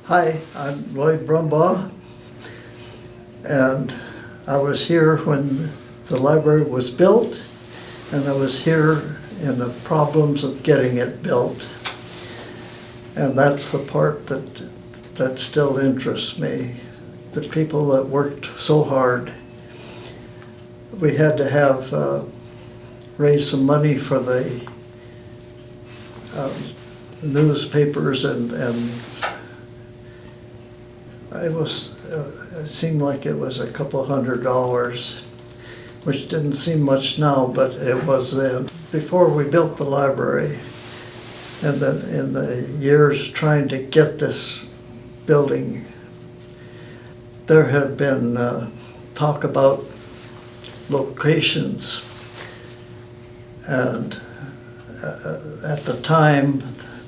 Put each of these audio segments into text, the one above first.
Hi, I'm Lloyd Brumbaugh, and I was here when the library was built, and I was here in the problems of getting it built. And that's the part that still interests me. The people that worked so hard. We had to have raise some money for the newspapers, and it seemed like it was a couple $100, which didn't seem much now, but it was then. Before we built the library, and then in the years trying to get this building, there had been talk about locations, and at the time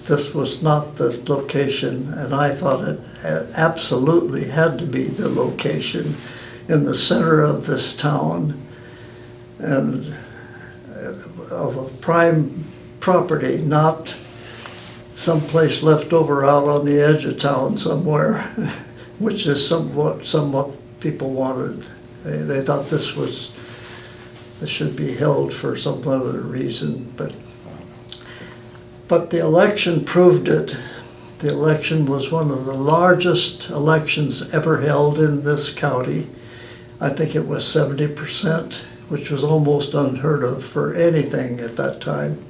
this was not the location, and I thought it absolutely had to be the location in the center of this town and of a prime property, not someplace left over out on the edge of town somewhere, which is somewhat people wanted. They thought this should be held for some other reason, but the election proved it. The election was one of the largest elections ever held in this county. I think it was 70%, which was almost unheard of for anything at that time.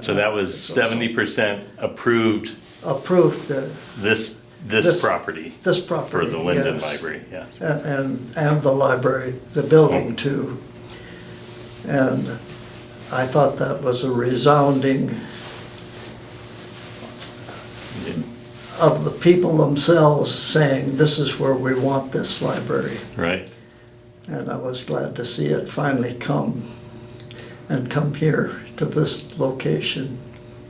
So that was 70% approved. Approved. This property. This property for the Lynden yes. Library, yes. And the library, the building too. And I thought that was a resounding of the people themselves saying, this is where we want this library. Right. And I was glad to see it finally come here to this location.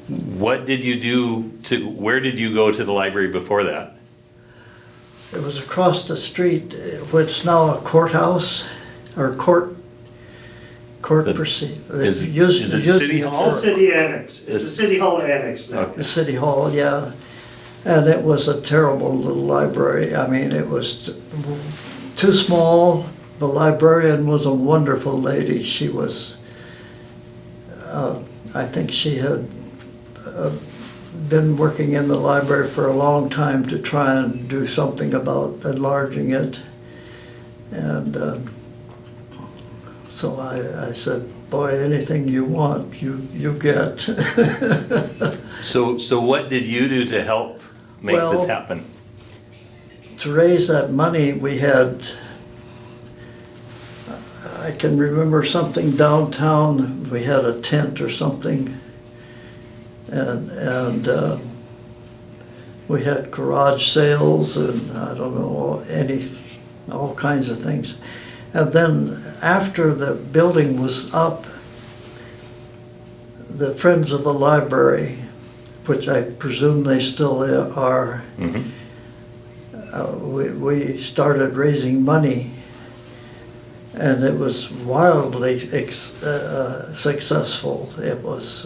What did you do where did you go to the library before that? It was across the street, which is now a courthouse, or court proceed. Is it City Hall? It's a city annex. It's a city hall annex now. Okay. The City Hall, yeah. And it was a terrible little library. I mean, it was too small. The librarian was a wonderful lady. She was, I think she had been working in the library for a long time to try and do something about enlarging it. And so I said, boy, anything you want, you get. So what did you do to help make this happen? To raise that money, we had, I can remember something downtown, we had a tent or something, and we had garage sales and I don't know, all kinds of things. And then after the building was up, the Friends of the Library, which I presume they still are, Mm-hmm. We started raising money, and it was wildly successful. It was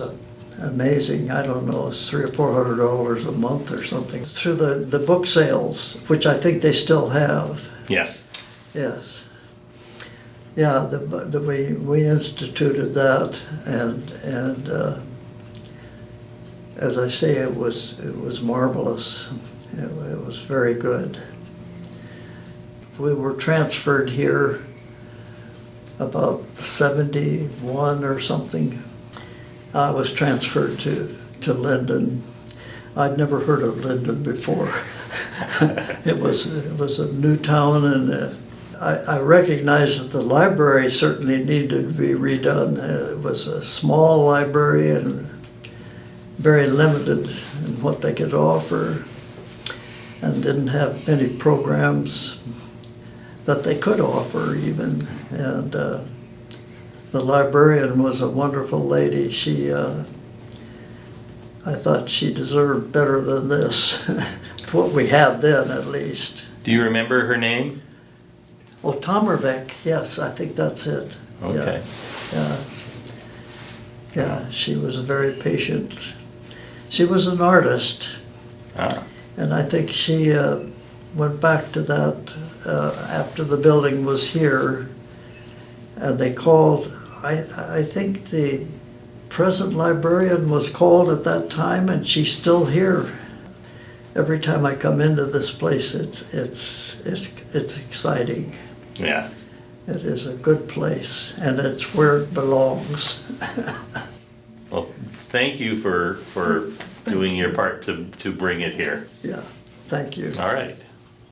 amazing. I don't know, it's $300 or $400 a month or something. Through the book sales, which I think they still have. Yes. Yes. Yeah, we instituted that, and as I say, it was marvelous. It was very good. We were transferred here about 71 or something. I was transferred to Lynden. I'd never heard of Lynden before. It was a new town, and I recognized that the library certainly needed to be redone. It was a small library and very limited in what they could offer, and didn't have many programs that they could offer even. And the librarian was a wonderful lady. She, I thought she deserved better than this, what we had then at least. Do you remember her name? Oh, Tomerbeck, yes, I think that's it. Okay. Yeah. Yeah, she was very patient. She was an artist. Ah, And I think she went back to that after the building was here. And they called, I think the present librarian was called at that time, and she's still here. Every time I come into this place, it's exciting. yeah. It is a good place, and it's where it belongs. Well, thank you for doing your part to bring it here. Yeah, thank you. All right.